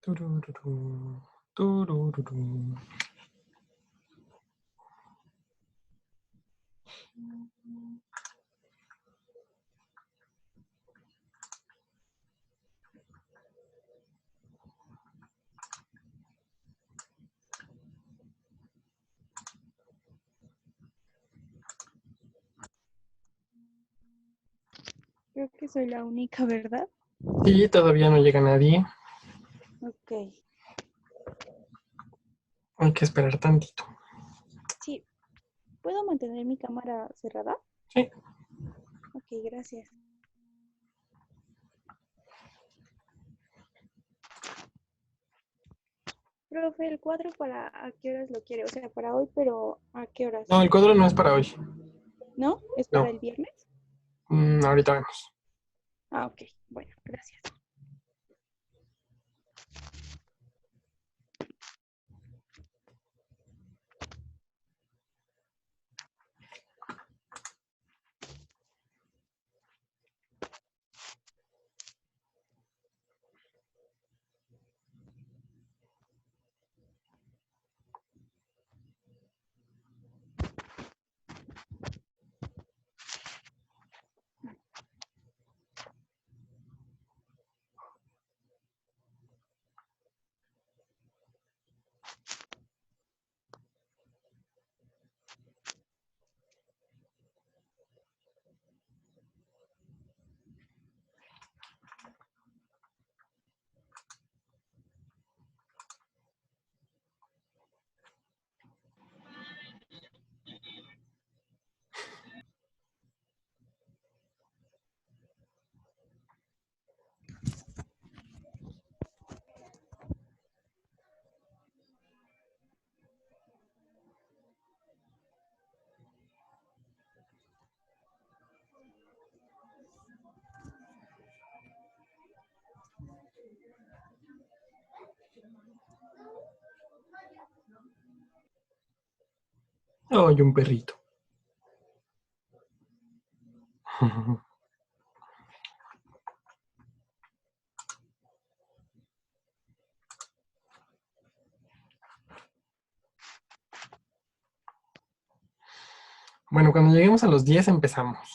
Tururú, tururú. Creo que soy la única, ¿verdad? Sí, todavía no llega nadie. Ok. Hay que esperar tantito. Sí. ¿Puedo mantener mi cámara cerrada? Sí. Ok, gracias. Profe, ¿el cuadro para a qué horas lo quiere? O sea, para hoy, pero ¿a qué horas? No, el cuadro no es para hoy. ¿No? ¿Es para No. el viernes? Ahorita vemos. Ah, ok. Bueno, gracias. Ay, un perrito. Bueno, cuando lleguemos a los 10 empezamos.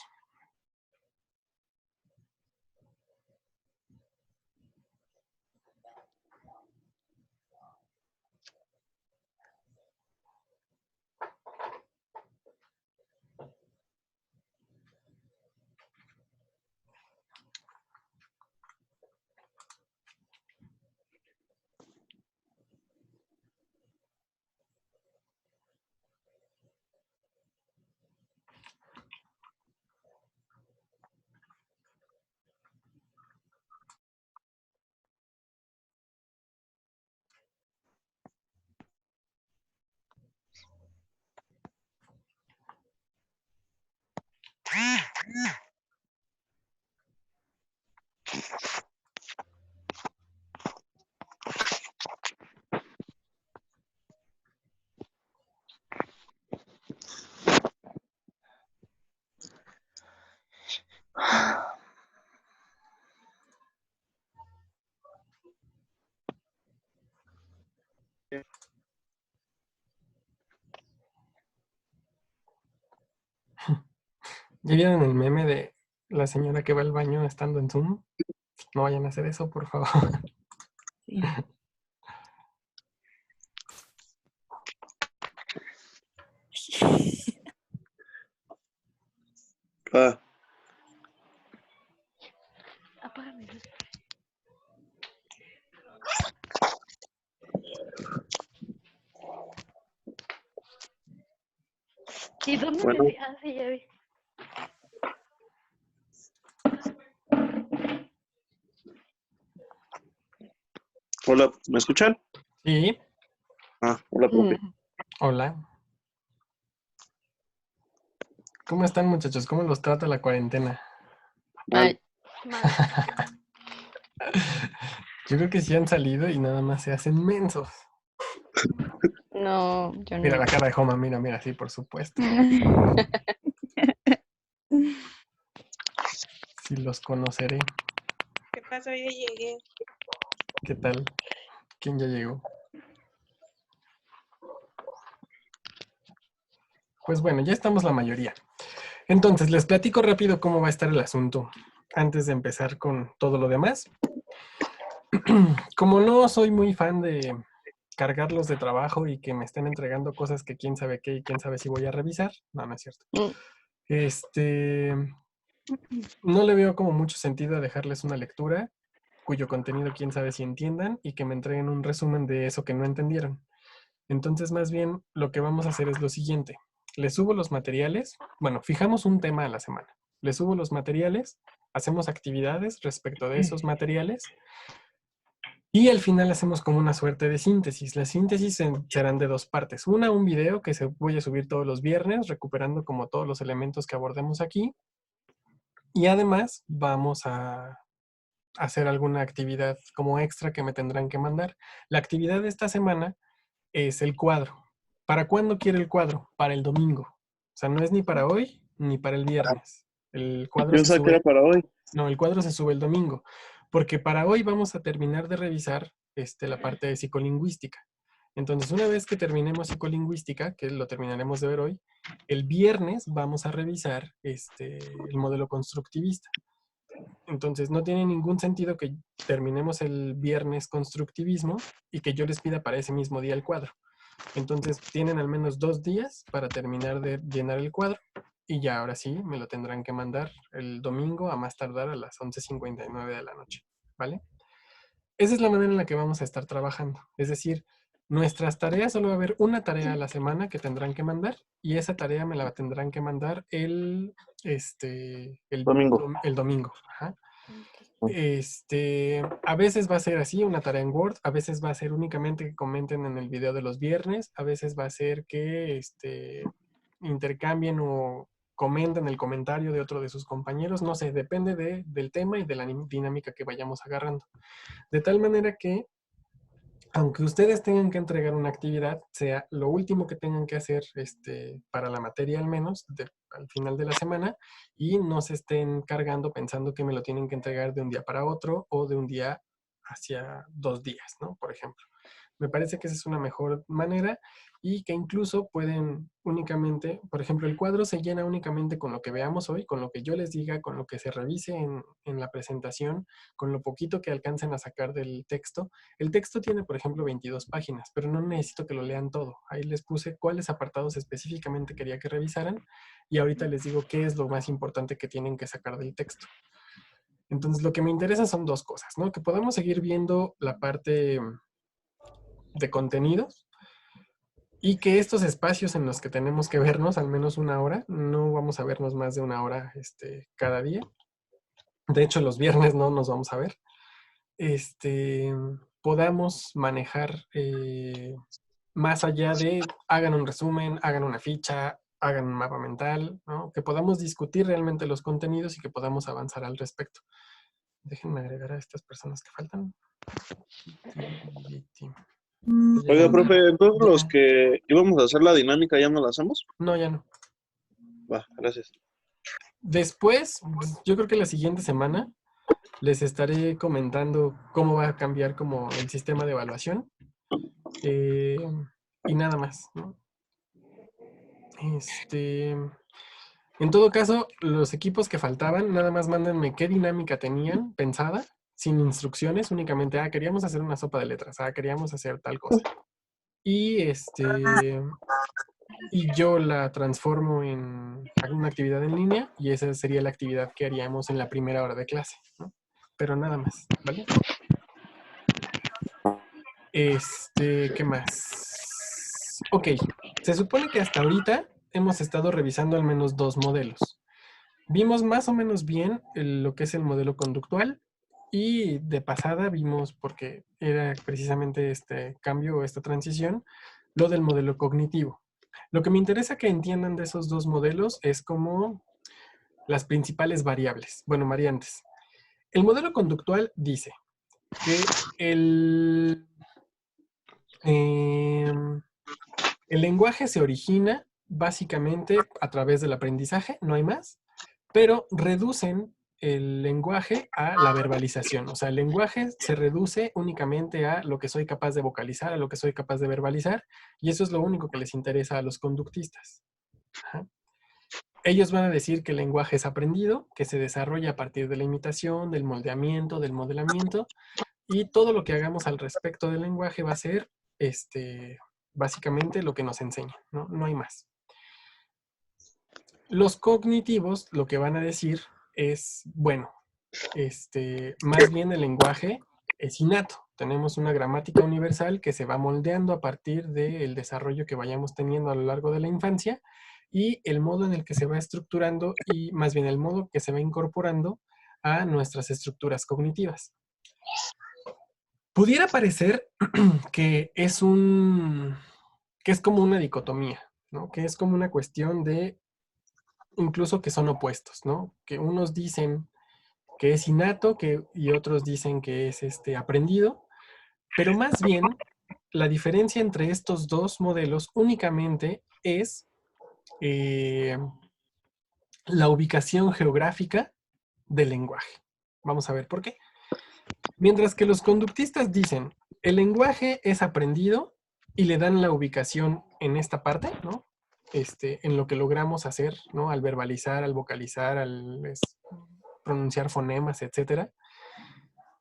¿Ya vieron el meme de la señora que va al baño estando en Zoom? No vayan a hacer eso, por favor. Sí. Ah, Apágame luz. ¿Y dónde bueno, me ah, sí, ya vi. hola, ¿me escuchan? Sí, Ah, hola, profe. hola. ¿Cómo están, muchachos? ¿Cómo los trata la cuarentena? Mal. Mal. Yo creo que sí han salido y nada más se hacen mensos. No, yo Mira no. la cara de Homa, mira, mira, sí, por supuesto. Sí los conoceré. ¿Qué pasa? Hoy llegué. ¿Qué tal? ¿Quién ya llegó? Pues bueno, ya estamos la mayoría. Entonces, les platico rápido cómo va a estar el asunto antes de empezar con todo lo demás. Como no soy muy fan de cargarlos de trabajo y que me estén entregando cosas que quién sabe qué y quién sabe si voy a revisar, no es cierto. No le veo como mucho sentido a dejarles una lectura cuyo contenido quién sabe si entiendan y que me entreguen un resumen de eso que no entendieron. Entonces, más bien, lo que vamos a hacer es lo siguiente. Les subo los materiales, bueno, fijamos un tema a la semana. Les subo los materiales, hacemos actividades respecto de esos materiales y al final hacemos como una suerte de síntesis. Las síntesis serán de dos partes. Una, un video que voy a subir todos los viernes, recuperando como todos los elementos que abordemos aquí. Y además vamos a hacer alguna actividad como extra que me tendrán que mandar. La actividad de esta semana es el cuadro. ¿Para cuándo quiere el cuadro? Para el domingo. O sea, no es ni para hoy ni para el viernes. El cuadro Yo se pensaba que era sube. para hoy. No, el cuadro se sube el domingo. Porque para hoy vamos a terminar de revisar la parte de psicolingüística. Entonces, una vez que terminemos psicolingüística, que lo terminaremos de ver hoy, el viernes vamos a revisar el modelo constructivista. Entonces, no tiene ningún sentido que terminemos el viernes constructivismo y que yo les pida para ese mismo día el cuadro. Entonces, tienen al menos 2 días para terminar de llenar el cuadro y ya ahora sí me lo tendrán que mandar el domingo a más tardar a las 11:59 de la noche, ¿vale? Esa es la manera en la que vamos a estar trabajando. Es decir, nuestras tareas, solo va a haber una tarea a la semana que tendrán que mandar y esa tarea me la tendrán que mandar el Domingo. domingo. Ajá. A veces va a ser así, una tarea en Word, a veces va a ser únicamente que comenten en el video de los viernes, a veces va a ser que intercambien o comenten el comentario de otro de sus compañeros, no sé, depende del tema y de la dinámica que vayamos agarrando. De tal manera que, aunque ustedes tengan que entregar una actividad, sea lo último que tengan que hacer para la materia al menos, al final de la semana, y no se estén cargando pensando que me lo tienen que entregar de un día para otro o de un día hacia 2 días, ¿no? Por ejemplo. Me parece que esa es una mejor manera y que incluso pueden únicamente, por ejemplo, el cuadro se llena únicamente con lo que veamos hoy, con lo que yo les diga, con lo que se revise en la presentación, con lo poquito que alcancen a sacar del texto. El texto tiene, por ejemplo, 22 páginas, pero no necesito que lo lean todo. Ahí les puse cuáles apartados específicamente quería que revisaran y ahorita les digo qué es lo más importante que tienen que sacar del texto. Entonces, lo que me interesa son dos cosas, ¿no? Que podamos seguir viendo la parte de contenidos y que estos espacios en los que tenemos que vernos al menos una hora, no vamos a vernos más de una hora cada día. De hecho, los viernes no nos vamos a ver. Podamos manejar más allá de hagan un resumen, hagan una ficha, hagan un mapa mental, ¿no? Que podamos discutir realmente los contenidos y que podamos avanzar al respecto. Déjenme agregar a estas personas que faltan. Oiga, profe, entonces Dime. los que íbamos a hacer la dinámica ya no la hacemos. No, ya no. Va, gracias. Después, yo creo que la siguiente semana les estaré comentando cómo va a cambiar como el sistema de evaluación. Y nada más, ¿no? En todo caso, los equipos que faltaban, nada más mándenme qué dinámica tenían pensada, sin instrucciones, únicamente, queríamos hacer una sopa de letras, queríamos hacer tal cosa. Y y yo la transformo en una actividad en línea y esa sería la actividad que haríamos en la primera hora de clase, ¿no? Pero nada más, ¿vale? ¿Qué más? Ok, se supone que hasta ahorita hemos estado revisando al menos 2 modelos. Vimos más o menos bien lo que es el modelo conductual y de pasada vimos, porque era precisamente este cambio o esta transición, lo del modelo cognitivo. Lo que me interesa que entiendan de esos 2 modelos es como las principales variables, bueno, variantes. El modelo conductual dice que el lenguaje se origina básicamente a través del aprendizaje, no hay más, pero reducen el lenguaje a la verbalización. O sea, el lenguaje se reduce únicamente a lo que soy capaz de vocalizar, a lo que soy capaz de verbalizar, y eso es lo único que les interesa a los conductistas. Ajá. Ellos van a decir que el lenguaje es aprendido, que se desarrolla a partir de la imitación, del moldeamiento, del modelamiento, y todo lo que hagamos al respecto del lenguaje va a ser básicamente lo que nos enseña, ¿no? No hay más. Los cognitivos lo que van a decir es, bueno, más bien el lenguaje es innato. Tenemos una gramática universal que se va moldeando a partir del desarrollo que vayamos teniendo a lo largo de la infancia y el modo en el que se va estructurando y más bien el modo que se va incorporando a nuestras estructuras cognitivas. Pudiera parecer que es como una dicotomía, ¿no? Que es como una cuestión de incluso que son opuestos, ¿no? Que unos dicen que es innato y otros dicen que es aprendido, pero más bien la diferencia entre estos dos modelos únicamente es la ubicación geográfica del lenguaje. Vamos a ver por qué. Mientras que los conductistas dicen, el lenguaje es aprendido y le dan la ubicación en esta parte, ¿no? En lo que logramos hacer, ¿no? Al verbalizar, al vocalizar, al pronunciar fonemas, etcétera.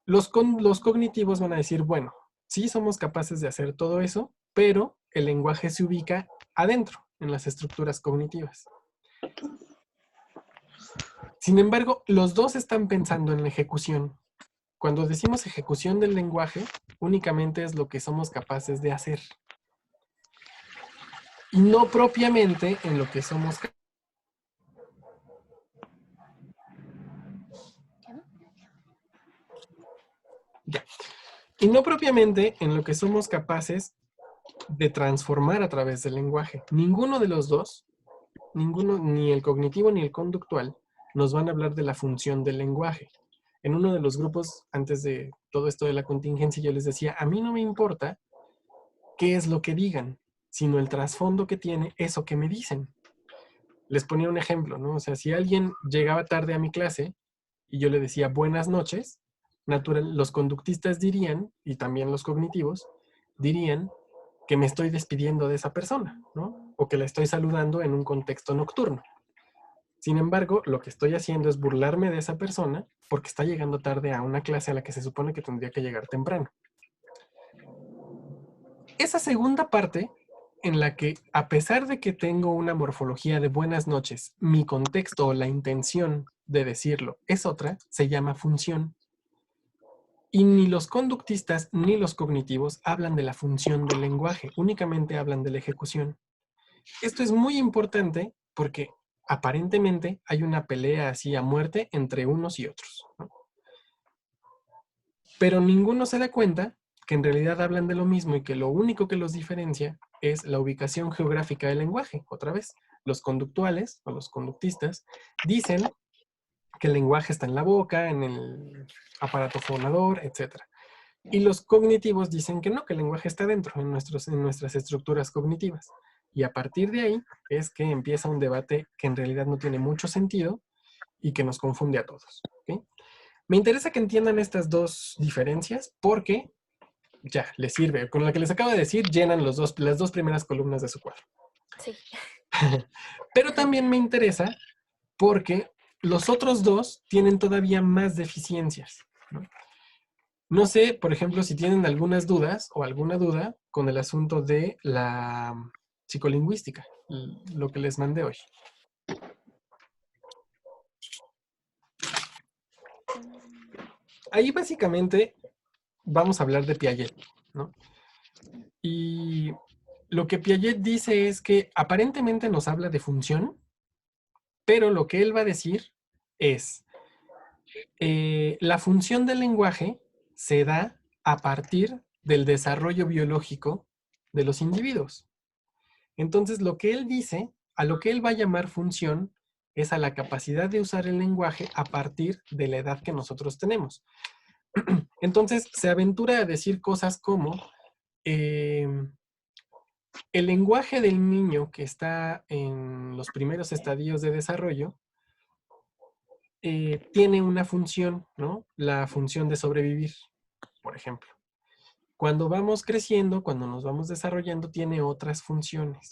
Los cognitivos van a decir, bueno, sí somos capaces de hacer todo eso, pero el lenguaje se ubica adentro, en las estructuras cognitivas. Sin embargo, los dos están pensando en la ejecución. Cuando decimos ejecución del lenguaje, únicamente es lo que somos capaces de hacer. Y no propiamente en lo que somos capaces. Ya. Y no propiamente en lo que somos capaces de transformar a través del lenguaje. Ninguno de los dos, ni el cognitivo ni el conductual, nos van a hablar de la función del lenguaje. En uno de los grupos, antes de todo esto de la contingencia, yo les decía, a mí no me importa qué es lo que digan, sino el trasfondo que tiene eso que me dicen. Les ponía un ejemplo, ¿no? O sea, si alguien llegaba tarde a mi clase y yo le decía buenas noches, los conductistas dirían, y también los cognitivos, dirían que me estoy despidiendo de esa persona, ¿no? O que la estoy saludando en un contexto nocturno. Sin embargo, lo que estoy haciendo es burlarme de esa persona porque está llegando tarde a una clase a la que se supone que tendría que llegar temprano. Esa segunda parte, en la que a pesar de que tengo una morfología de buenas noches, mi contexto o la intención de decirlo es otra, se llama función. Y ni los conductistas ni los cognitivos hablan de la función del lenguaje, únicamente hablan de la ejecución. Esto es muy importante porque aparentemente hay una pelea así a muerte entre unos y otros, ¿no? Pero ninguno se da cuenta que en realidad hablan de lo mismo y que lo único que los diferencia es la ubicación geográfica del lenguaje. Otra vez, los conductuales o los conductistas dicen que el lenguaje está en la boca, en el aparato fonador, etc. Y los cognitivos dicen que no, que el lenguaje está dentro, en nuestras estructuras cognitivas. Y a partir de ahí es que empieza un debate que en realidad no tiene mucho sentido y que nos confunde a todos. ¿Okay? Me interesa que entiendan estas dos diferencias porque ya les sirve. Con lo que les acabo de decir, llenan las dos primeras columnas de su cuadro. Sí. Pero también me interesa porque los otros dos tienen todavía más deficiencias, ¿no? No sé, por ejemplo, si tienen algunas dudas o alguna duda con el asunto de la psicolingüística, lo que les mandé hoy. Ahí básicamente vamos a hablar de Piaget, ¿no? Y lo que Piaget dice es que aparentemente nos habla de función, pero lo que él va a decir es, la función del lenguaje se da a partir del desarrollo biológico de los individuos. Entonces, lo que él dice, a lo que él va a llamar función, es a la capacidad de usar el lenguaje a partir de la edad que nosotros tenemos. Entonces, se aventura a decir cosas como el lenguaje del niño que está en los primeros estadios de desarrollo tiene una función, ¿no? La función de sobrevivir, por ejemplo. Cuando vamos creciendo, cuando nos vamos desarrollando, tiene otras funciones.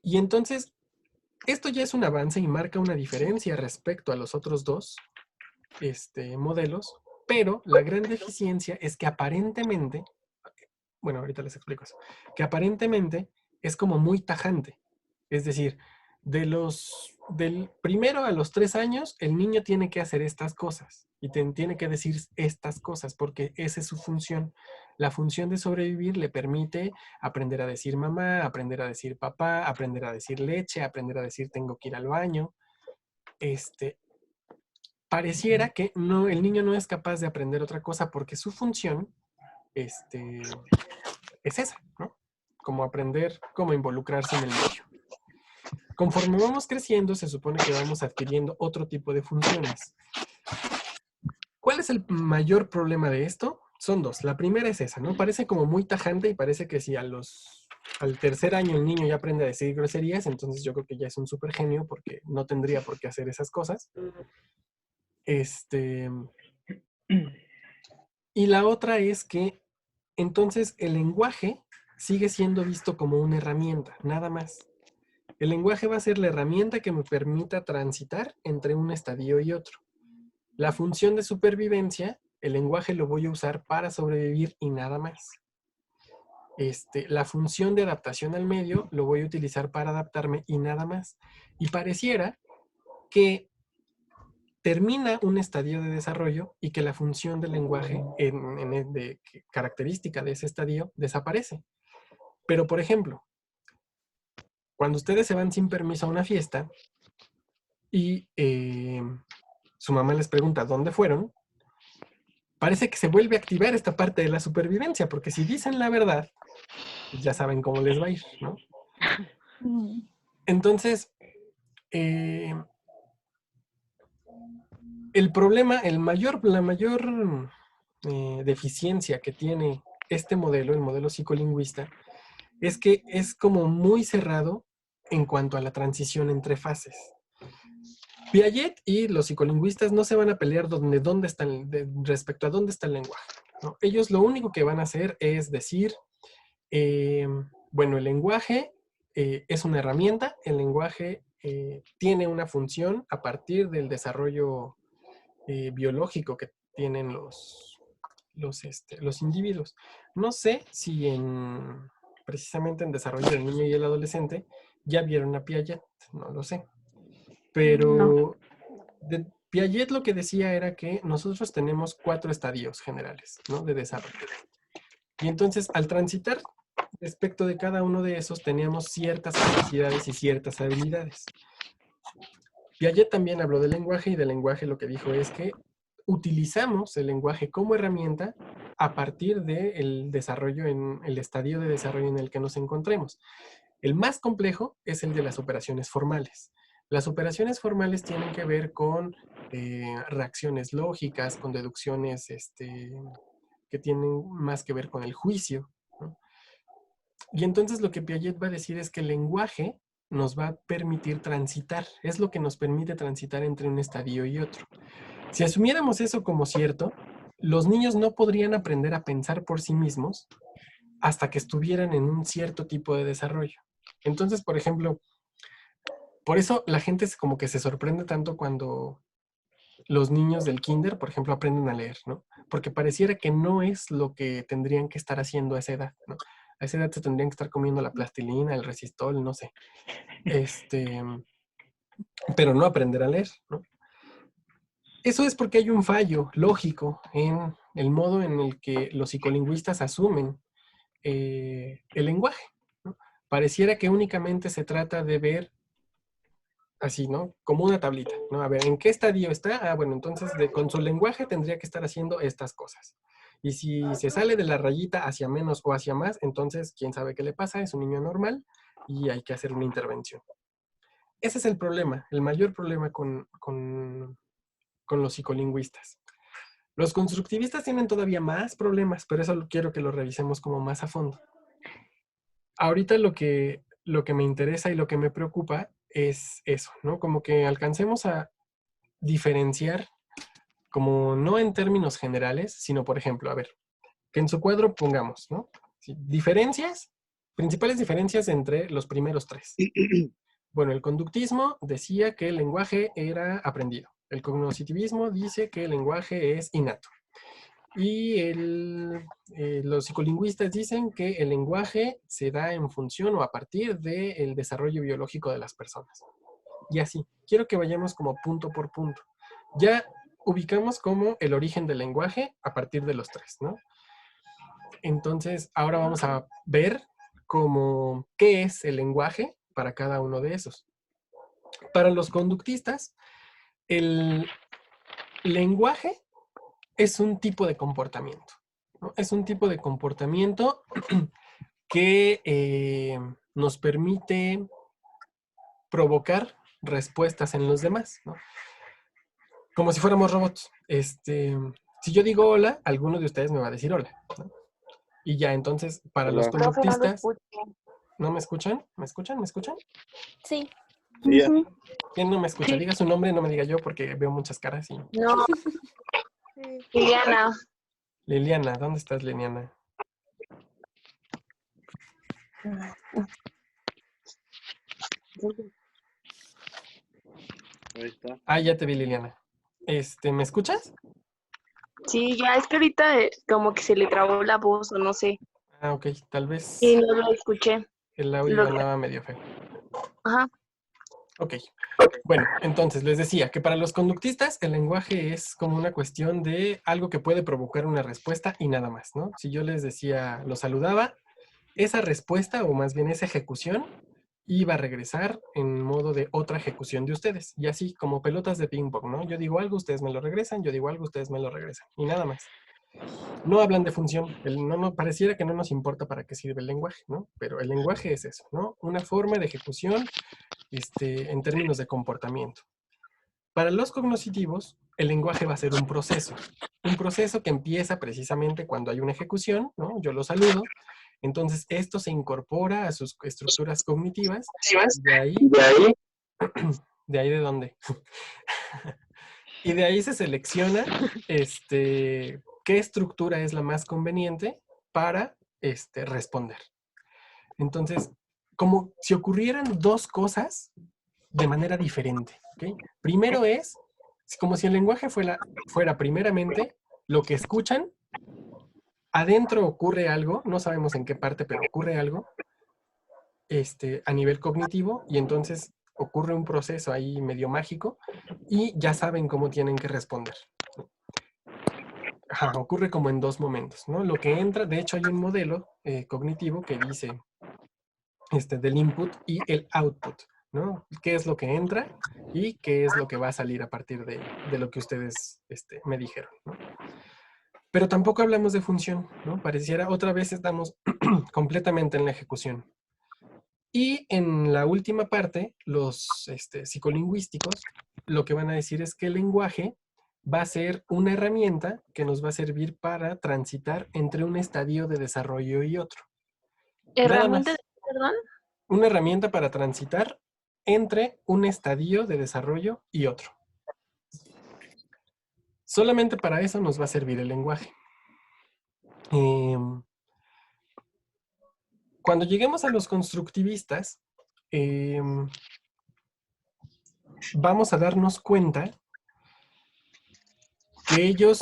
Y entonces, esto ya es un avance y marca una diferencia respecto a los otros dos modelos, pero la gran deficiencia es que aparentemente, bueno, ahorita les explico eso, que aparentemente es como muy tajante. Es decir, del primero a los 3 años, el niño tiene que hacer estas cosas y tiene que decir estas cosas porque esa es su función. La función de sobrevivir le permite aprender a decir mamá, aprender a decir papá, aprender a decir leche, aprender a decir tengo que ir al baño. Pareciera que no, el niño no es capaz de aprender otra cosa porque su función es esa, ¿no? Como aprender cómo involucrarse en el medio. Conforme vamos creciendo, se supone que vamos adquiriendo otro tipo de funciones. ¿Cuál es el mayor problema de esto? Son dos. La primera es esa, ¿no? Parece como muy tajante y parece que si al 3er año el niño ya aprende a decir groserías, entonces yo creo que ya es un súper genio porque no tendría por qué hacer esas cosas. Y la otra es que entonces el lenguaje sigue siendo visto como una herramienta, nada más. El lenguaje va a ser la herramienta que me permita transitar entre un estadio y otro. La función de supervivencia, el lenguaje lo voy a usar para sobrevivir y nada más. La función de adaptación al medio lo voy a utilizar para adaptarme y nada más. Y pareciera que termina un estadio de desarrollo y que la función del lenguaje característica de ese estadio desaparece. Pero, por ejemplo, cuando ustedes se van sin permiso a una fiesta y su mamá les pregunta dónde fueron, parece que se vuelve a activar esta parte de la supervivencia, porque si dicen la verdad, ya saben cómo les va a ir, ¿no? Entonces, el problema, la mayor deficiencia que tiene este modelo, el modelo psicolingüista, es que es como muy cerrado en cuanto a la transición entre fases. Piaget y los psicolingüistas no se van a pelear respecto a dónde está el lenguaje, ¿no? Ellos lo único que van a hacer es decir, bueno, el lenguaje es una herramienta, el lenguaje tiene una función a partir del desarrollo biológico que tienen los individuos. No sé si precisamente en desarrollo del niño y el adolescente ya vieron a Piaget, no lo sé. Pero de Piaget lo que decía era que nosotros tenemos 4 estadios generales, ¿no? De desarrollo. Y entonces, al transitar respecto de cada uno de esos, teníamos ciertas capacidades y ciertas habilidades. Piaget también habló del lenguaje y del lenguaje lo que dijo es que utilizamos el lenguaje como herramienta a partir del desarrollo, en el estadio de desarrollo en el que nos encontremos. El más complejo es el de las operaciones formales. Las operaciones formales tienen que ver con reacciones lógicas, con deducciones que tienen más que ver con el juicio, ¿no? Y entonces lo que Piaget va a decir es que el lenguaje nos va a permitir transitar, es lo que nos permite transitar entre un estadio y otro. Si asumiéramos eso como cierto, los niños no podrían aprender a pensar por sí mismos hasta que estuvieran en un cierto tipo de desarrollo. Entonces, por ejemplo, por eso la gente como que se sorprende tanto cuando los niños del kinder, por ejemplo, aprenden a leer, ¿no? Porque pareciera que no es lo que tendrían que estar haciendo a esa edad, ¿no? A esa edad se tendrían que estar comiendo la plastilina, el resistol, no sé. Pero no aprender a leer, ¿no? Eso es porque hay un fallo lógico en el modo en el que los psicolingüistas asumen el lenguaje, ¿no? Pareciera que únicamente se trata de ver así, ¿no? Como una tablita, ¿no? A ver, ¿en qué estadio está? Ah, bueno, entonces con su lenguaje tendría que estar haciendo estas cosas. Y si se sale de la rayita hacia menos o hacia más, entonces, ¿quién sabe qué le pasa? Es un niño normal y hay que hacer una intervención. Ese es el problema, el mayor problema con los psicolingüistas. Los constructivistas tienen todavía más problemas, pero eso quiero que lo revisemos como más a fondo. Ahorita lo que me interesa y lo que me preocupa es eso, ¿no? Como que alcancemos a diferenciar, como no en términos generales, sino, por ejemplo, a ver, que en su cuadro pongamos, ¿no? Sí, diferencias, principales diferencias entre los primeros tres. Bueno, el conductismo decía que el lenguaje era aprendido. El cognoscitivismo dice que el lenguaje es innato. Y los psicolingüistas dicen que el lenguaje se da en función o a partir del desarrollo biológico de las personas. Y así, quiero que vayamos como punto por punto. Ya ubicamos como el origen del lenguaje a partir de los tres, ¿no? Entonces, ahora vamos a ver como qué es el lenguaje para cada uno de esos. Para los conductistas, el lenguaje es un tipo de comportamiento, ¿no? Es un tipo de comportamiento que nos permite provocar respuestas en los demás, ¿no? Como si fuéramos robots. Si yo digo hola, alguno de ustedes me va a decir hola, ¿no? Y ya, entonces, para los Hola. Profe, no lo conductistas, escucho. ¿no me escuchan? ¿Me escuchan? ¿Me escuchan? Sí. Sí, ya. Ujú. ¿Quién no me escucha? Sí. Diga su nombre, no me diga yo porque veo muchas caras. Y... No, Sí. Liliana. Liliana, ¿dónde estás, Liliana? Ahí está. Ah, ya te vi, Liliana. ¿Me escuchas? Sí, ya es que ahorita como que se le trabó la voz o no sé. Ah, ok, tal vez Y no lo escuché. el audio Lo- andaba medio feo. Ajá. Ok, bueno, entonces les decía que para los conductistas el lenguaje es como una cuestión de algo que puede provocar una respuesta y nada más, ¿no? Si yo les decía, los saludaba, esa respuesta o más bien esa ejecución iba a regresar en modo de otra ejecución de ustedes. Y así como pelotas de ping pong, ¿no? Yo digo algo, ustedes me lo regresan, yo digo algo, ustedes me lo regresan. Y nada más. No hablan de función. Pareciera que no nos importa para qué sirve el lenguaje, ¿no? Pero el lenguaje es eso, ¿no? Una forma de ejecución en términos de comportamiento. Para los cognoscitivos, el lenguaje va a ser un proceso que empieza precisamente cuando hay una ejecución, ¿no? Yo lo saludo, entonces esto se incorpora a sus estructuras cognitivas, de ahí, ¿de ahí de dónde? Y de ahí se selecciona qué estructura es la más conveniente para responder. Entonces, como si ocurrieran dos cosas de manera diferente, ¿ok? Primero es, como si el lenguaje fuera primeramente lo que escuchan, adentro ocurre algo, no sabemos en qué parte, pero ocurre algo, a nivel cognitivo, y entonces ocurre un proceso ahí medio mágico, y ya saben cómo tienen que responder. Ajá, ocurre como en dos momentos, ¿no? Lo que entra, de hecho hay un modelo cognitivo que dice del input y el output, ¿no? ¿Qué es lo que entra y qué es lo que va a salir a partir de lo que ustedes me dijeron, ¿no? Pero tampoco hablamos de función, ¿no? Pareciera, otra vez estamos completamente en la ejecución. Y en la última parte, los psicolingüísticos lo que van a decir es que el lenguaje va a ser una herramienta que nos va a servir para transitar entre un estadio de desarrollo y otro. Nada más. ¿Herramienta de perdón? Una herramienta para transitar entre un estadio de desarrollo y otro. Solamente para eso nos va a servir el lenguaje. Cuando lleguemos a los constructivistas, vamos a darnos cuenta que ellos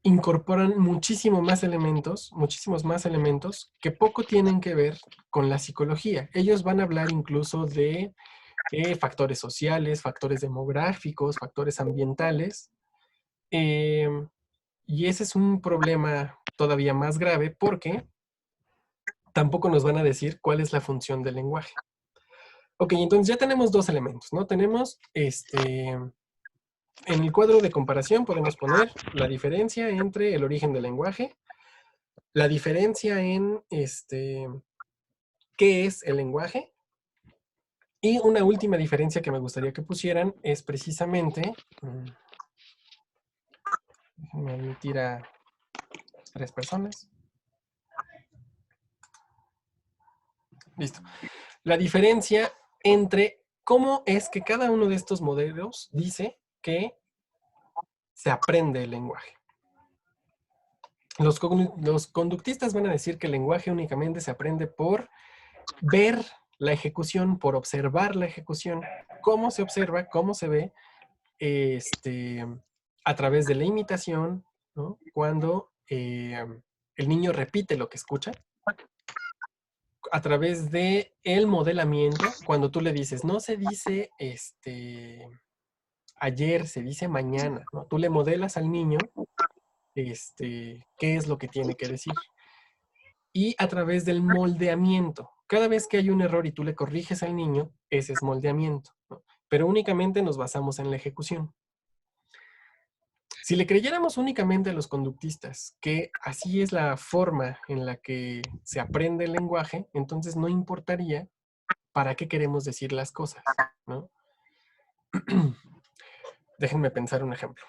incorporan muchísimos más elementos que poco tienen que ver con la psicología. Ellos van a hablar incluso de factores sociales, factores demográficos, factores ambientales. Y ese es un problema todavía más grave porque tampoco nos van a decir cuál es la función del lenguaje. Ok, entonces ya tenemos dos elementos, ¿no? Tenemos en el cuadro de comparación podemos poner la diferencia entre el origen del lenguaje, la diferencia en qué es el lenguaje, y una última diferencia que me gustaría que pusieran es precisamente, déjenme admitir a 3 personas. Listo. La diferencia entre cómo es que cada uno de estos modelos dice que se aprende el lenguaje. Los conductistas van a decir que el lenguaje únicamente se aprende por ver la ejecución, por observar la ejecución. ¿Cómo se observa? ¿Cómo se ve? A través de la imitación, ¿no? Cuando el niño repite lo que escucha. A través de el modelamiento, cuando tú le dices, no se dice ayer, se dice mañana, ¿no? Tú le modelas al niño qué es lo que tiene que decir. Y a través del moldeamiento. Cada vez que hay un error y tú le corriges al niño, ese es moldeamiento, ¿no? Pero únicamente nos basamos en la ejecución. Si le creyéramos únicamente a los conductistas que así es la forma en la que se aprende el lenguaje, entonces no importaría para qué queremos decir las cosas, ¿no? Déjenme pensar un ejemplo.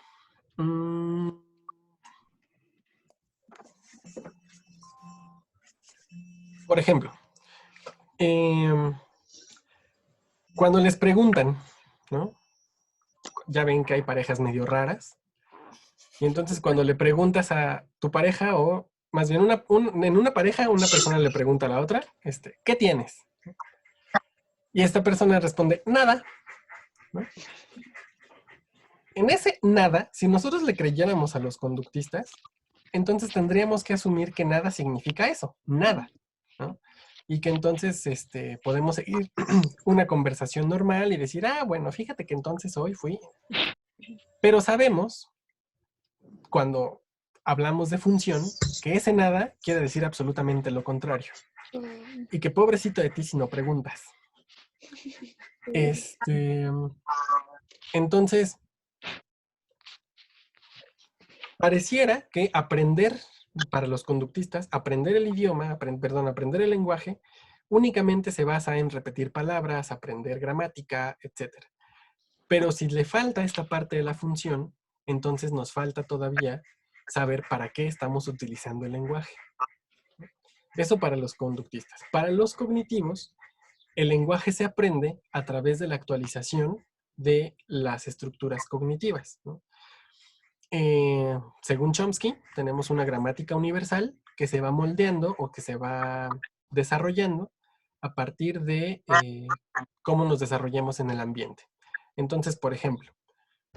Por ejemplo, cuando les preguntan, ¿no? Ya ven que hay parejas medio raras. Y entonces cuando le preguntas a tu pareja, o más bien en una pareja, una persona le pregunta a la otra, ¿qué tienes? Y esta persona responde, nada, ¿no? En ese nada, si nosotros le creyéramos a los conductistas, entonces tendríamos que asumir que nada significa eso, nada, ¿no? Y que entonces podemos seguir una conversación normal y decir, bueno, fíjate que entonces hoy fui. Pero sabemos, cuando hablamos de función, que ese nada quiere decir absolutamente lo contrario. Y que pobrecito de ti si no preguntas. Entonces, pareciera que aprender, para los conductistas, aprender el idioma, aprender el lenguaje, únicamente se basa en repetir palabras, aprender gramática, etc. Pero si le falta esta parte de la función, entonces nos falta todavía saber para qué estamos utilizando el lenguaje. Eso para los conductistas. Para los cognitivos, el lenguaje se aprende a través de la actualización de las estructuras cognitivas, ¿no? Según Chomsky, tenemos una gramática universal que se va moldeando o que se va desarrollando a partir de cómo nos desarrollamos en el ambiente. Entonces, por ejemplo,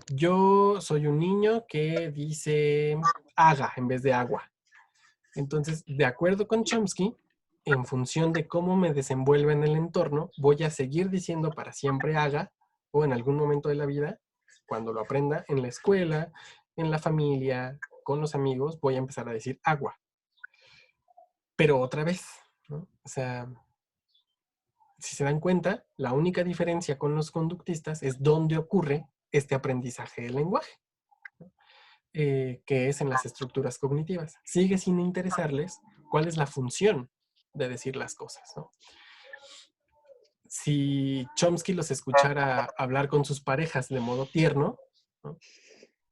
yo soy un niño que dice haga en vez de agua. Entonces, de acuerdo con Chomsky, en función de cómo me desenvuelva en el entorno, voy a seguir diciendo para siempre haga, o en algún momento de la vida, cuando lo aprenda en la escuela, en la familia, con los amigos, voy a empezar a decir agua. Pero otra vez, ¿no? O sea, si se dan cuenta, la única diferencia con los conductistas es dónde ocurre este aprendizaje del lenguaje, ¿no? Que es en las estructuras cognitivas. Sigue sin interesarles cuál es la función de decir las cosas, ¿no? Si Chomsky los escuchara hablar con sus parejas de modo tierno, ¿no?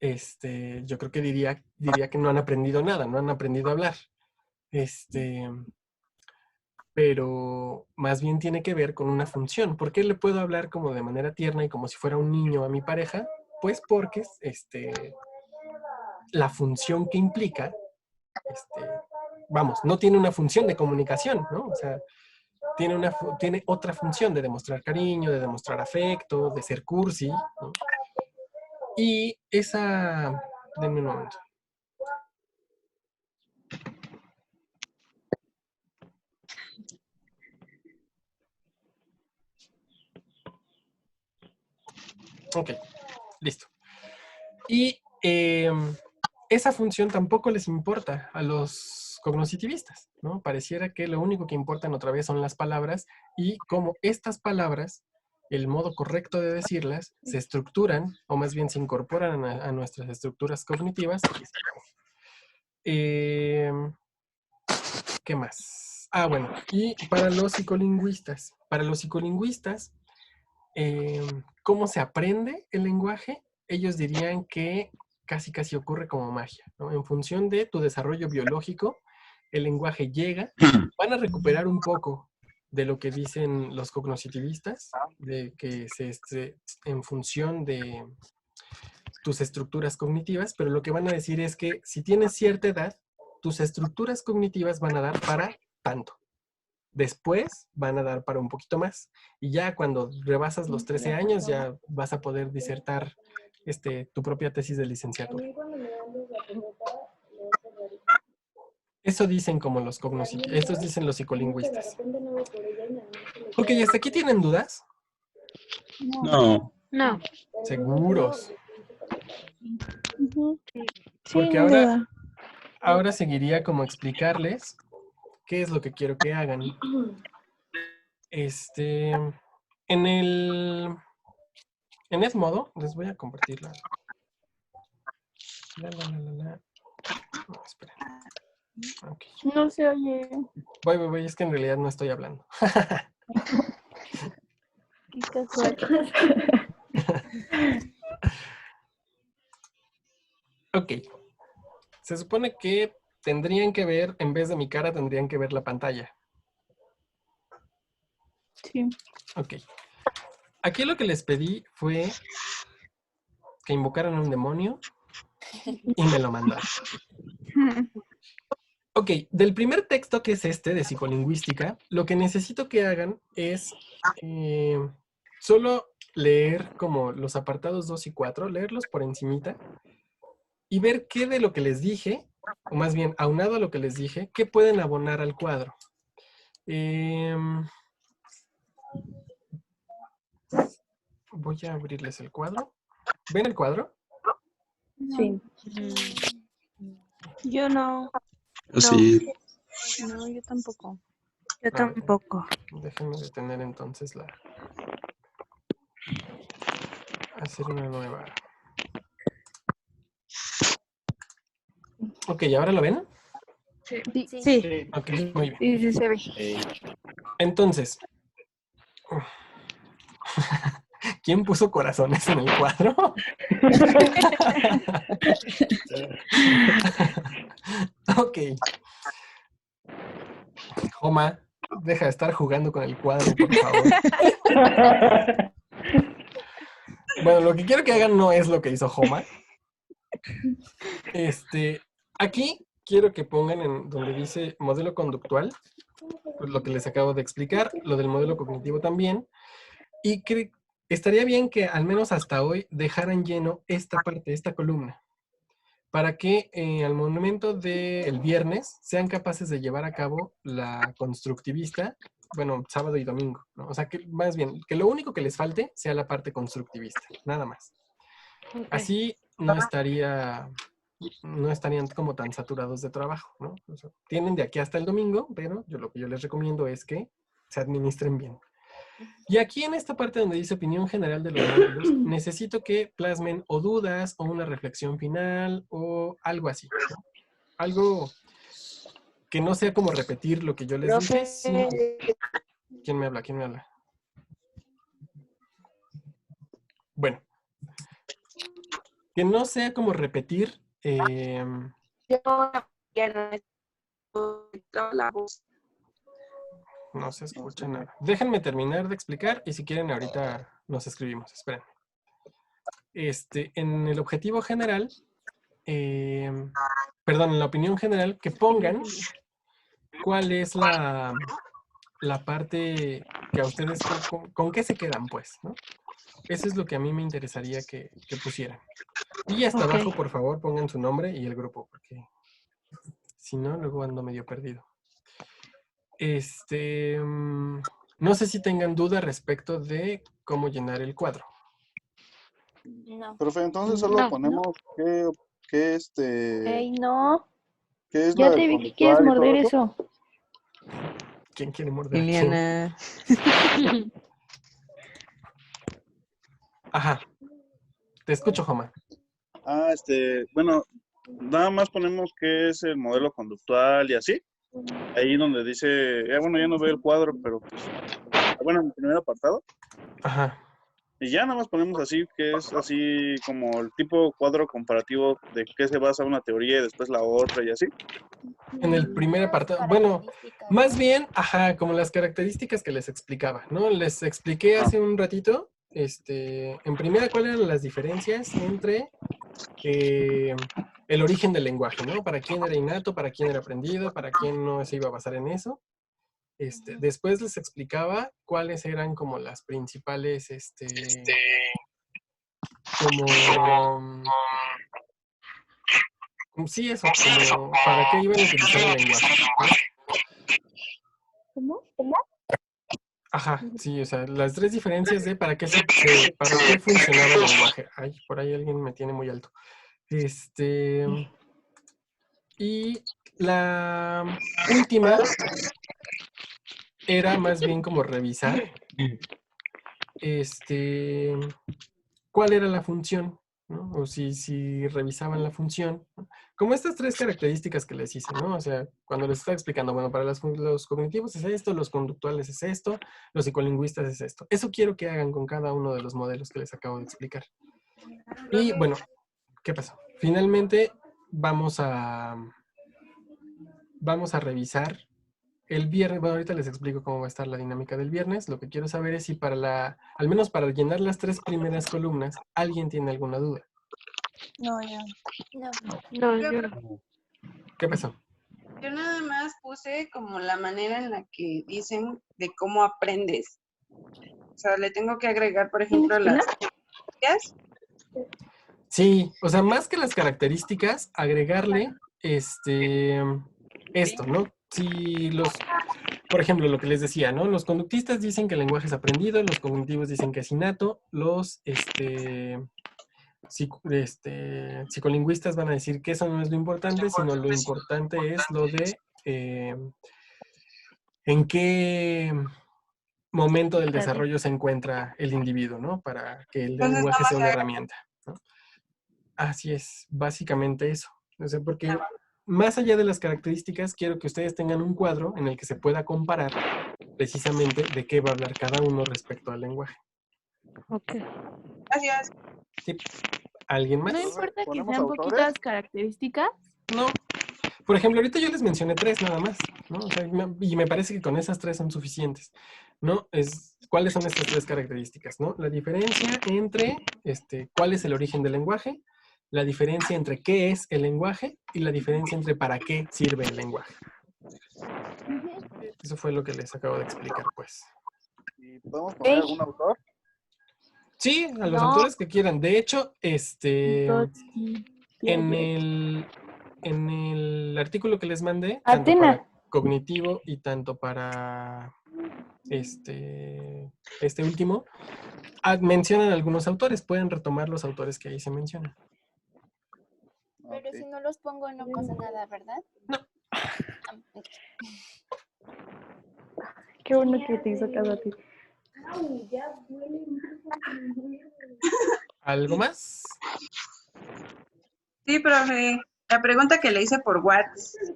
Yo creo que diría que no han aprendido nada, no han aprendido a hablar. Pero más bien tiene que ver con una función. ¿Por qué le puedo hablar como de manera tierna y como si fuera un niño a mi pareja? Pues porque la función que implica, vamos, no tiene una función de comunicación, ¿no? O sea, tiene otra función de demostrar cariño, de demostrar afecto, de ser cursi, ¿no? Y esa... Denme un momento. Ok, listo. Y esa función tampoco les importa a los cognoscitivistas, ¿no? Pareciera que lo único que importan otra vez son las palabras y cómo estas palabras, el modo correcto de decirlas, se estructuran, o más bien se incorporan a nuestras estructuras cognitivas. ¿Qué más? Bueno, y para los psicolingüistas. Para los psicolingüistas, ¿cómo se aprende el lenguaje? Ellos dirían que casi ocurre como magia, ¿no? En función de tu desarrollo biológico, el lenguaje llega. Van a recuperar un poco de lo que dicen los cognoscitivistas, de que en función de tus estructuras cognitivas, pero lo que van a decir es que si tienes cierta edad, tus estructuras cognitivas van a dar para tanto. Después van a dar para un poquito más. Y ya cuando rebasas los 13 años, ya vas a poder disertar tu propia tesis de licenciatura. Eso dicen como los cognoscientíficos, estos dicen los psicolingüistas. Ok, ¿hasta aquí tienen dudas? No. No. ¿Seguros? Sí, Porque ahora seguiría como explicarles qué es lo que quiero que hagan. En Edmodo, les voy a compartir No, esperen. Okay. No se oye. Voy, es que en realidad no estoy hablando. Qué casual. Ok. Se supone que tendrían que ver, en vez de mi cara, tendrían que ver la pantalla. Sí. Ok. Aquí lo que les pedí fue que invocaran a un demonio y me lo mandaron. Ok, del primer texto que es de psicolingüística, lo que necesito que hagan es solo leer como los apartados 2 y 4, leerlos por encimita y ver qué de lo que les dije, o más bien, aunado a lo que les dije, qué pueden abonar al cuadro. Voy a abrirles el cuadro. ¿Ven el cuadro? Sí. Yo no. Sí. No, yo tampoco. Yo tampoco. Déjenme detener entonces hacer una nueva. Ok, ¿ahora lo ven? Sí. Ok, muy bien. Sí, se ve. Entonces, ¿quién puso corazones en el cuadro? Ok. Joma, deja de estar jugando con el cuadro, por favor. Bueno, lo que quiero que hagan no es lo que hizo Joma. Aquí quiero que pongan en donde dice modelo conductual, pues lo que les acabo de explicar, lo del modelo cognitivo también, y que estaría bien que al menos hasta hoy dejaran lleno esta parte, esta columna, para que al momento del viernes sean capaces de llevar a cabo la constructivista, bueno, sábado y domingo, ¿no? O sea, que más bien, que lo único que les falte sea la parte constructivista, nada más. Okay. Así no estarían como tan saturados de trabajo, ¿no? O sea, tienen de aquí hasta el domingo, pero lo que yo les recomiendo es que se administren bien. Y aquí en esta parte donde dice opinión general de los módulos, necesito que plasmen o dudas o una reflexión final o algo así, ¿no? Algo que no sea como repetir lo que yo les dije, sino... ¿Quién me habla? ¿Quién me habla? Bueno. Que no sea como repetir... No se escucha nada. Déjenme terminar de explicar y si quieren ahorita nos escribimos. Esperen. En el objetivo general, perdón, en la opinión general, que pongan cuál es la parte que a ustedes, con qué se quedan, pues, ¿no? Eso es lo que a mí me interesaría que pusieran. Y hasta abajo, por favor, pongan su nombre y el grupo, porque si no, luego ando medio perdido. No sé si tengan duda respecto de cómo llenar el cuadro. No. Profe, entonces solo ponemos qué Ey, no. qué es Ya la te del vi que quieres conductual y todo morder eso. eso. ¿Quién quiere morder a quién? Liliana. Ajá. Te escucho, Joma. Bueno, nada más ponemos qué es el modelo conductual y así. Ahí donde dice, bueno, ya no veo el cuadro, pero pues, bueno, en el primer apartado. Ajá. Y ya nada más ponemos así, que es así como el tipo cuadro comparativo de qué se basa una teoría y después la otra y así. En el primer apartado, bueno, más bien, ajá, como las características que les explicaba, ¿no? Les expliqué hace un ratito en primera, ¿cuáles eran las diferencias entre el origen del lenguaje, ¿no? Para quién era innato, para quién era aprendido, para quién no se iba a basar en eso. Después les explicaba cuáles eran como las principales, sí, eso, como para qué iban a utilizar el lenguaje, ¿no? ¿Cómo? Ajá, sí, o sea, las tres diferencias de para qué funcionaba el lenguaje. Ay, por ahí alguien me tiene muy alto. Y la última era más bien como revisar cuál era la función, ¿no? O si revisaban la función, ¿no? Como estas tres características que les hice, ¿no? O sea, cuando les estaba explicando, bueno, para los cognitivos es esto, los conductuales es esto, los psicolingüistas es esto. Eso quiero que hagan con cada uno de los modelos que les acabo de explicar. Y bueno, ¿qué pasó? Finalmente vamos a revisar el viernes. Bueno, ahorita les explico cómo va a estar la dinámica del viernes. Lo que quiero saber es si al menos para llenar las tres primeras columnas, alguien tiene alguna duda. No, ya. No, yo no. ¿Qué pasó? Yo nada más puse como la manera en la que dicen de cómo aprendes. O sea, le tengo que agregar, por ejemplo, las características. Sí, o sea, más que las características, agregarle esto, ¿no? Si por ejemplo, lo que les decía, ¿no? Los conductistas dicen que el lenguaje es aprendido, los cognitivos dicen que es innato, los psicolingüistas van a decir que eso no es lo importante, sino lo importante es lo de en qué momento del desarrollo se encuentra el individuo, ¿no? Para que el Entonces, lenguaje nada sea más una herramienta, ¿no? Así es, básicamente eso. O sea, porque más allá de las características, quiero que ustedes tengan un cuadro en el que se pueda comparar precisamente de qué va a hablar cada uno respecto al lenguaje. Ok. Gracias. ¿Sí? ¿Alguien más? No importa que ¿Ponemos sean autores? poquitas características. No. Por ejemplo, ahorita yo les mencioné 3 nada más, ¿no? O sea, y me parece que con esas 3 son suficientes, ¿no? ¿Cuáles son estas 3 características, no? La diferencia entre, cuál es el origen del lenguaje, la diferencia entre qué es el lenguaje y la diferencia entre para qué sirve el lenguaje. Eso fue lo que les acabo de explicar, pues. ¿Y podemos poner algún autor? Sí, a los No. autores que quieran. De hecho, Vygotsky, en Piaget. el artículo que les mandé, tanto Atena. para cognitivo y tanto para este último, mencionan algunos autores. Pueden retomar los autores que ahí se mencionan. Pero Ok. si no los pongo no pasa nada, ¿verdad? No. Qué bueno que te hizo caso a ti. ¿Algo más? Sí, profe. La pregunta que le hice por WhatsApp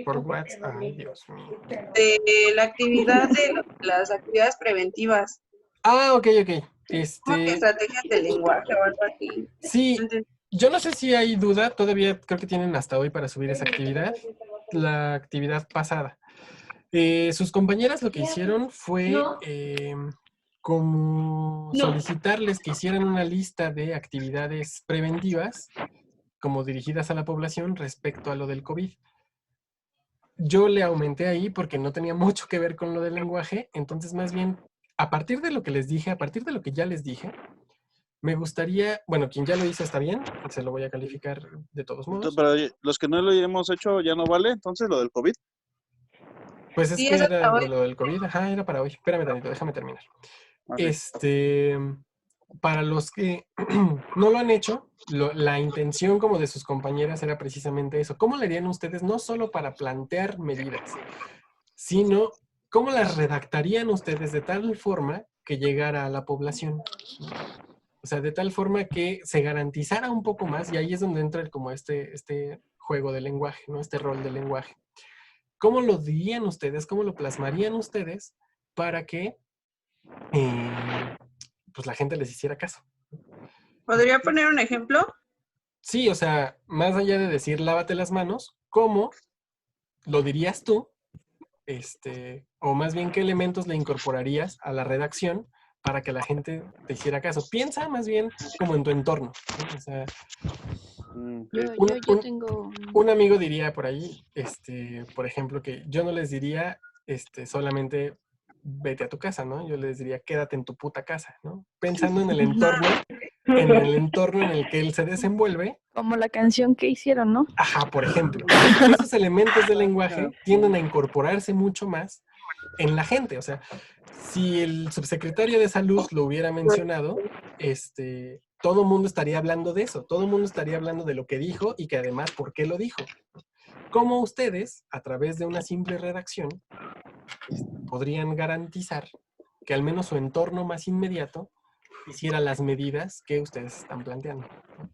Por WhatsApp. Ay, Dios mío. de la actividad de las actividades preventivas. Ah, ok. ¿Cómo que estrategias de lenguaje o algo así? Sí, No entendí. yo no sé si hay duda. Todavía creo que tienen hasta hoy para subir esa actividad. La actividad pasada. Sus compañeras lo que hicieron fue como solicitarles que hicieran una lista de actividades preventivas como dirigidas a la población respecto a lo del COVID. Yo le aumenté ahí porque no tenía mucho que ver con lo del lenguaje, entonces más bien, a partir de lo que les dije, a partir de lo que ya les dije, me gustaría, bueno, quien ya lo hizo está bien, se lo voy a calificar de todos modos. Pero los que no lo hemos hecho ya no vale, entonces lo del COVID. Pues es Sí, que eso era hasta hoy. lo del COVID, ajá, era para hoy. Espérame tantito, déjame terminar. Ok. Para los que no lo han hecho, la intención como de sus compañeras era precisamente eso. ¿Cómo le harían ustedes no solo para plantear medidas, sino cómo las redactarían ustedes de tal forma que llegara a la población? O sea, de tal forma que se garantizara un poco más, y ahí es donde entra como este juego de lenguaje, ¿no? Este rol de lenguaje. ¿Cómo lo dirían ustedes? ¿Cómo lo plasmarían ustedes para que pues la gente les hiciera caso? ¿Podría poner un ejemplo? Sí, o sea, más allá de decir lávate las manos, ¿cómo lo dirías tú? O más bien, ¿qué elementos le incorporarías a la redacción para que la gente te hiciera caso. Piensa más bien como en tu entorno, ¿no? O sea, Yo tengo... un amigo diría por ahí, por ejemplo, que yo no les diría solamente vete a tu casa, ¿no? Yo les diría quédate en tu puta casa, ¿no? Pensando en el entorno en el que él se desenvuelve. Como la canción que hicieron, ¿no? Ajá, por ejemplo. Esos elementos del lenguaje tienden a incorporarse mucho más en la gente. O sea, si el subsecretario de Salud lo hubiera mencionado, todo el mundo estaría hablando de eso. Todo el mundo estaría hablando de lo que dijo y que además por qué lo dijo. Como ustedes, a través de una simple redacción, podrían garantizar que al menos su entorno más inmediato hiciera las medidas que ustedes están planteando, ¿no?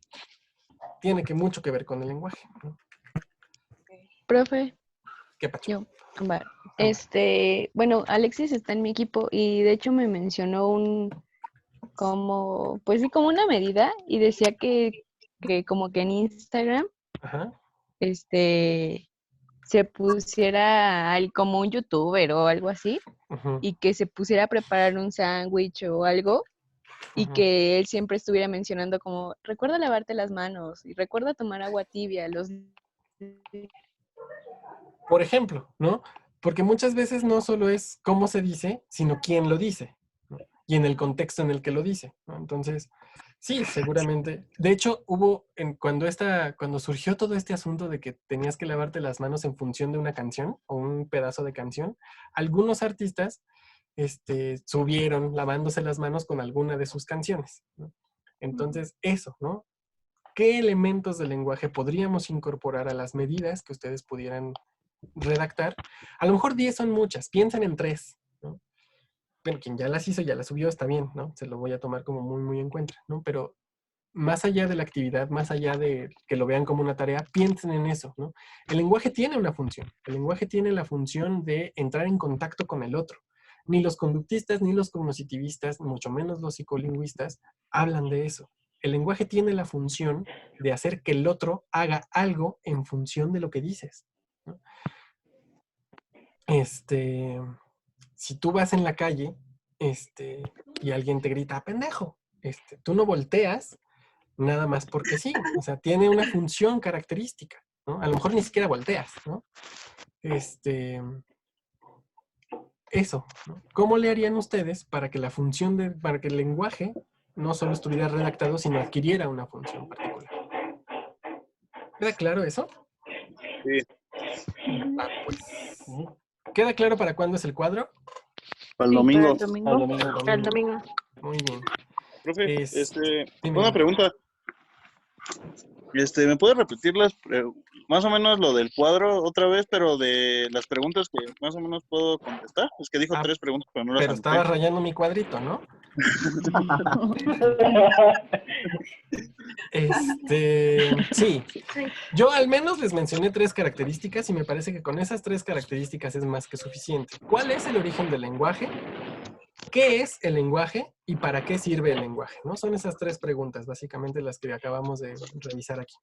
Tiene mucho que ver con el lenguaje, ¿no? Profe, ¿Qué pacho? va. Bueno, Alexis está en mi equipo y de hecho me mencionó pues sí, como una medida y decía que como que en Instagram, Ajá. se pusiera como un youtuber o algo así Uh-huh. y que se pusiera a preparar un sándwich o algo y Uh-huh. que él siempre estuviera mencionando como, recuerda lavarte las manos y recuerda tomar agua tibia. Por ejemplo, ¿no? Porque muchas veces no solo es cómo se dice, sino quién lo dice, ¿no? Y en el contexto en el que lo dice, ¿no? Entonces, sí, seguramente. De hecho, cuando surgió todo este asunto de que tenías que lavarte las manos en función de una canción o un pedazo de canción, algunos artistas subieron lavándose las manos con alguna de sus canciones, ¿no? Entonces, eso, ¿no? ¿Qué elementos del lenguaje podríamos incorporar a las medidas que ustedes pudieran redactar? A lo mejor 10 son muchas, piensen en 3, ¿no? Pero quien ya las hizo, ya las subió, está bien, ¿no? Se lo voy a tomar como muy, muy en cuenta, ¿no? Pero más allá de la actividad, más allá de que lo vean como una tarea, piensen en eso, ¿no? El lenguaje tiene una función. El lenguaje tiene la función de entrar en contacto con el otro. Ni los conductistas, ni los cognitivistas, mucho menos los psicolingüistas, hablan de eso. El lenguaje tiene la función de hacer que el otro haga algo en función de lo que dices, ¿no? Si tú vas en la calle, y alguien te grita, pendejo, tú no volteas nada más porque sí. O sea, tiene una función característica, ¿no? A lo mejor ni siquiera volteas, ¿no? Eso, ¿no? ¿Cómo le harían ustedes para que para que el lenguaje no solo estuviera redactado, sino adquiriera una función particular? ¿Queda claro eso? Sí. Pues. ¿Queda claro para cuándo es el cuadro? Para el domingo. Para el domingo. Muy bien. Profe, dime. una pregunta. ¿Me puedes repetir más o menos lo del cuadro otra vez, pero de las preguntas que más o menos puedo contestar? Es que dijo 3 preguntas, pero no las Pero anoté. estaba rayando mi cuadrito, ¿no? Sí. Yo al menos les mencioné 3 características y me parece que con esas 3 características es más que suficiente. ¿Cuál es el origen del lenguaje? ¿Qué es el lenguaje y para qué sirve el lenguaje? ¿No? Son esas 3 preguntas, básicamente las que acabamos de revisar aquí.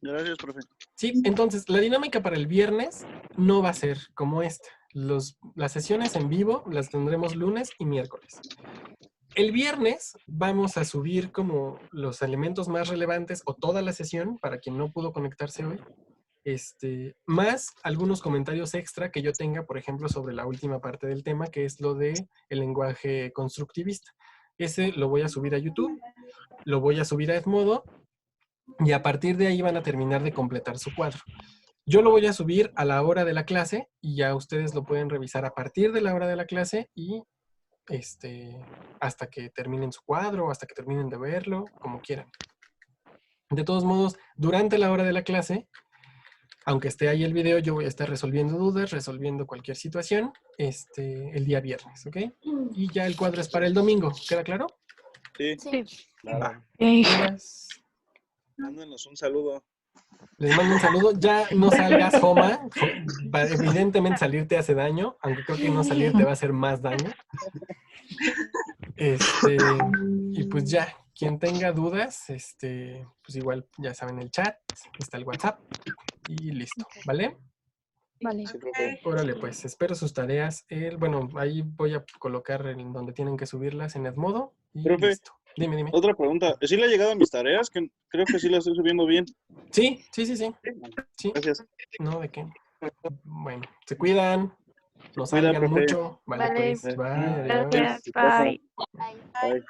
Gracias, profe. Sí, entonces la dinámica para el viernes no va a ser como esta. Las sesiones en vivo las tendremos lunes y miércoles. El viernes vamos a subir como los elementos más relevantes o toda la sesión para quien no pudo conectarse hoy. Más algunos comentarios extra que yo tenga, por ejemplo, sobre la última parte del tema, que es lo de el lenguaje constructivista. Ese lo voy a subir a YouTube, lo voy a subir a Edmodo, y a partir de ahí van a terminar de completar su cuadro. Yo lo voy a subir a la hora de la clase y ya ustedes lo pueden revisar a partir de la hora de la clase y hasta que terminen su cuadro, hasta que terminen de verlo, como quieran. De todos modos, durante la hora de la clase, aunque esté ahí el video, yo voy a estar resolviendo dudas, resolviendo cualquier situación, el día viernes, ¿ok? Y ya el cuadro es para el domingo, ¿queda claro? Sí. Va. Mándenos un saludo. Les mando un saludo. Ya no salgas, Joma. Evidentemente salir te hace daño, aunque creo que no salir te va a hacer más daño. Y pues ya, quien tenga dudas, pues igual ya saben el chat, está el WhatsApp y listo, ¿vale? Vale. Sí, profe. Órale, pues, espero sus tareas. Bueno, ahí voy a colocar en donde tienen que subirlas en Edmodo y Profe. listo. Dime, dime. Otra pregunta. ¿Sí le ha llegado a mis tareas? Que creo que sí las estoy subiendo bien. Sí, sí, sí, sí. Sí, Gracias. no, ¿de qué? Bueno, se cuidan, no Cuida, salgan profe. mucho. Vale, Vale, pues, bye, Sí. adiós. gracias, Sí, pasa. bye. Ay. Bye.